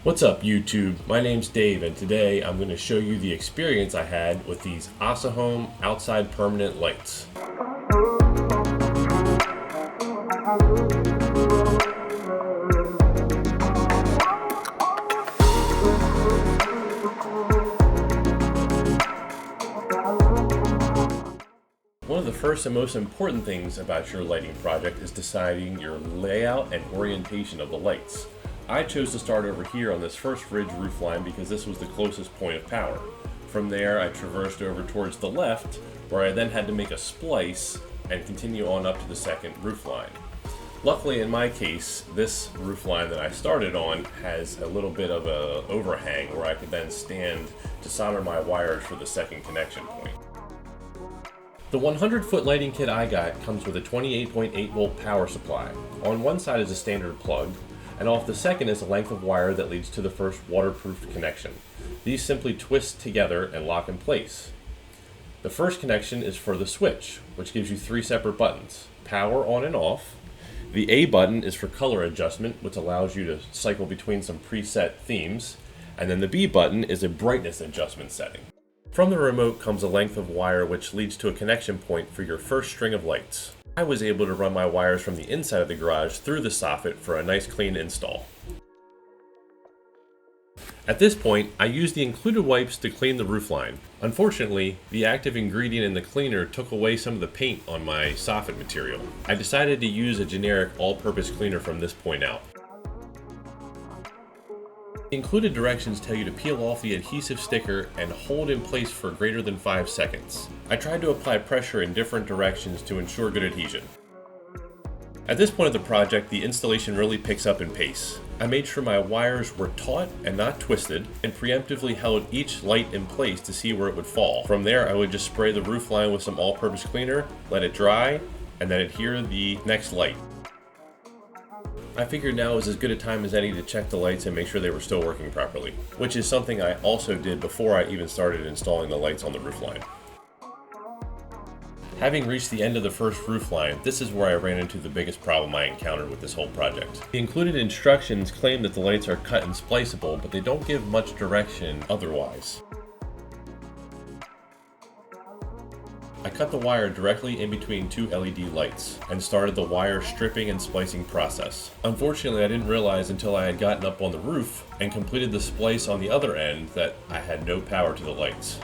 What's up YouTube? My name's Dave and today I'm going to show you the experience I had with these Asahom outside permanent lights. One of the first and most important things about your lighting project is deciding your layout and orientation of the lights. I chose to start over here on this first ridge roof line because this was the closest point of power. From there I traversed over towards the left, where I then had to make a splice and continue on up to the second roof line. Luckily in my case, this roof line that I started on has a little bit of an overhang where I could then stand to solder my wires for the second connection point. The 100-foot lighting kit I got comes with a 28.8 volt power supply. On one side is a standard plug, and off the second is a length of wire that leads to the first waterproof connection. These simply twist together and lock in place. The first connection is for the switch, which gives you three separate buttons: power on and off. The A button is for color adjustment, which allows you to cycle between some preset themes. And then the B button is a brightness adjustment setting. From the remote comes a length of wire which leads to a connection point for your first string of lights. I was able to run my wires from the inside of the garage through the soffit for a nice clean install. At this point, I used the included wipes to clean the roofline. Unfortunately, the active ingredient in the cleaner took away some of the paint on my soffit material. I decided to use a generic all-purpose cleaner from this point out. The included directions tell you to peel off the adhesive sticker and hold in place for greater than 5 seconds. I tried to apply pressure in different directions to ensure good adhesion. At this point of the project, the installation really picks up in pace. I made sure my wires were taut and not twisted, and preemptively held each light in place to see where it would fall. From there, I would just spray the roof line with some all-purpose cleaner, let it dry, and then adhere the next light. I figured now was as good a time as any to check the lights and make sure they were still working properly, which is something I also did before I even started installing the lights on the roof line. Having reached the end of the first roof line, this is where I ran into the biggest problem I encountered with this whole project. The included instructions claim that the lights are cut and spliceable, but they don't give much direction otherwise. I cut the wire directly in between two LED lights and started the wire stripping and splicing process. Unfortunately, I didn't realize until I had gotten up on the roof and completed the splice on the other end that I had no power to the lights.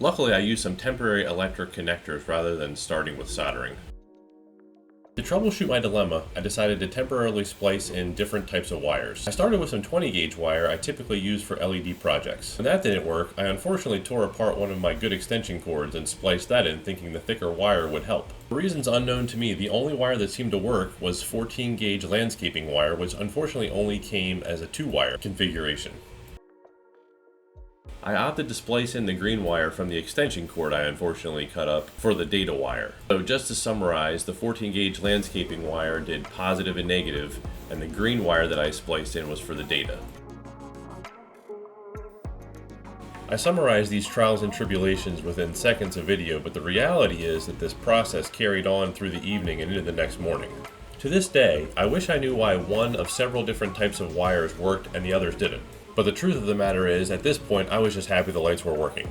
Luckily, I used some temporary electric connectors rather than starting with soldering. To troubleshoot my dilemma, I decided to temporarily splice in different types of wires. I started with some 20 gauge wire I typically use for LED projects. When that didn't work, I unfortunately tore apart one of my good extension cords and spliced that in, thinking the thicker wire would help. For reasons unknown to me, the only wire that seemed to work was 14 gauge landscaping wire, which unfortunately only came as a 2-wire configuration. I opted to splice in the green wire from the extension cord I unfortunately cut up for the data wire. So just to summarize, the 14 gauge landscaping wire did positive and negative, and the green wire that I spliced in was for the data. I summarized these trials and tribulations within seconds of video, but the reality is that this process carried on through the evening and into the next morning. To this day, I wish I knew why one of several different types of wires worked and the others didn't. But the truth of the matter is, at this point, I was just happy the lights were working.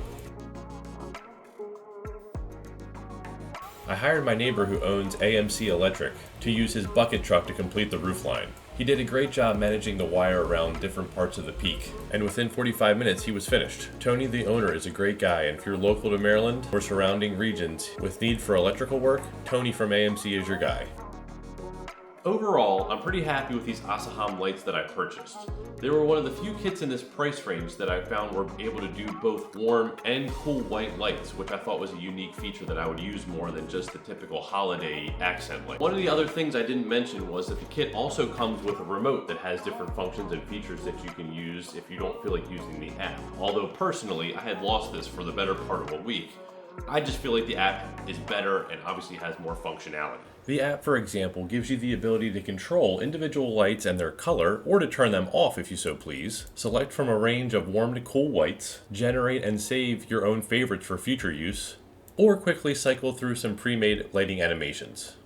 I hired my neighbor who owns AMC Electric to use his bucket truck to complete the roof line. He did a great job managing the wire around different parts of the peak, and within 45 minutes he was finished. Tony, the owner, is a great guy, and if you're local to Maryland or surrounding regions with need for electrical work, Tony from AMC is your guy. Overall, I'm pretty happy with these Asahom lights that I purchased. They were one of the few kits in this price range that I found were able to do both warm and cool white lights, which I thought was a unique feature that I would use more than just the typical holiday accent light. One of the other things I didn't mention was that the kit also comes with a remote that has different functions and features that you can use if you don't feel like using the app. Although personally, I had lost this for the better part of a week. I just feel like the app is better and obviously has more functionality. The app, for example, gives you the ability to control individual lights and their color, or to turn them off if you so please, select from a range of warm to cool whites, generate and save your own favorites for future use, or quickly cycle through some pre-made lighting animations.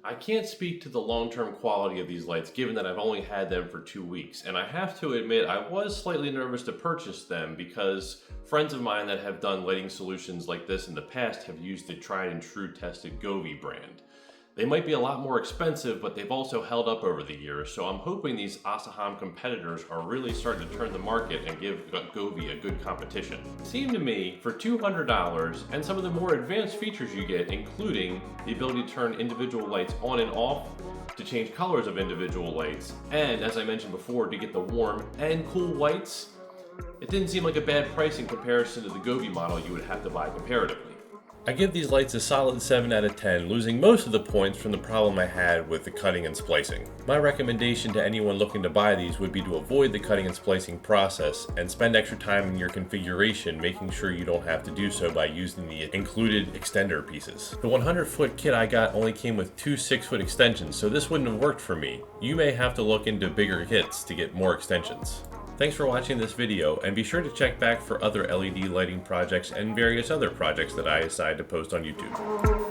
I can't speak to the long-term quality of these lights given that I've only had them for 2 weeks, and I have to admit I was slightly nervous to purchase them because friends of mine that have done lighting solutions like this in the past have used the tried and true tested Govee brand. They might be a lot more expensive, but they've also held up over the years, so I'm hoping these Asahom competitors are really starting to turn the market and give Govee a good competition. It seemed to me, for $200 and some of the more advanced features you get, including the ability to turn individual lights on and off, to change colors of individual lights, and as I mentioned before, to get the warm and cool whites, it didn't seem like a bad price in comparison to the Govee model you would have to buy comparatively. I give these lights a solid 7 out of 10, losing most of the points from the problem I had with the cutting and splicing. My recommendation to anyone looking to buy these would be to avoid the cutting and splicing process and spend extra time in your configuration making sure you don't have to do so by using the included extender pieces. The 100-foot kit I got only came with 2 6-foot extensions, so this wouldn't have worked for me. You may have to look into bigger kits to get more extensions. Thanks for watching this video, and be sure to check back for other LED lighting projects and various other projects that I decide to post on YouTube.